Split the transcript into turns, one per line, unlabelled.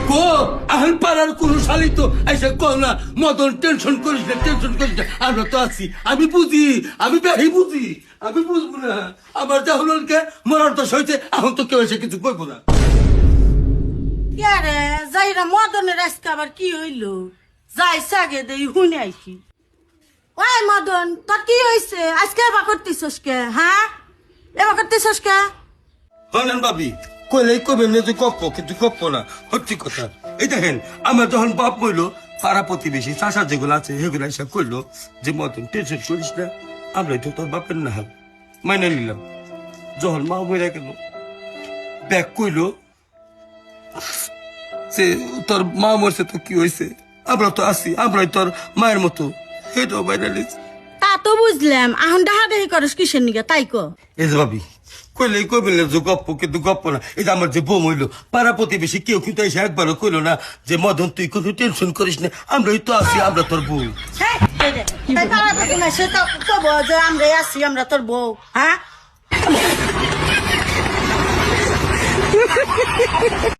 কো আহল পাড়ার কোন শালি তো এসে কো না মদন টেনশন করিস না আমরা তো আছি আমি বুঝি আমি বেশি বুঝি আমি বুঝবো না আমার যা হলো মরার তো সইতে এখন তো কেউ এসে কিছু কইবো না
ইয়ারে যাইরা মদনের আজকে আবার কি হইলো যাই সাগে দেই হুনে আইছি ওই মদন তোর কি হইছে আজকে এবার করতেছস কে হ্যাঁ এবার করতেছস কে
হলেন ভাবি কইলেই কবেন না তুই কপ্প কিন্তু কপ্প না সত্যি কথা এই দেখেন আমার যখন বাপ বইলো পাড়া প্রতিবেশী চাষা যেগুলো আছে সেগুলো এসে করলো যে মতন টেনশন করিস না আমরাই তো তোর বাপের না মাইনে নিলাম যখন মা বইরা গেল ব্যাগ কইলো সে তোর মা মরছে তো কি হয়েছে আমরা তো আছি আমরাই তোর মায়ের মতো সেটাও বাইরে নিয়েছি
তা তো বুঝলাম এখন ডাহাডাহি করস কিসের নিকে তাই কো
এই যে ভাবি কইলে কইবেন যে গপ্প কিন্তু গপ্প না এটা আমার যে বোম হইলো পাড়া প্রতিবেশী কেউ কিন্তু এসে একবারও কইলো না যে মদন তুই কোনো টেনশন করিস না আমরাই তো আছি আমরা তোর বউ
সে তো কব যে আমরাই আছি আমরা তোর বউ হ্যাঁ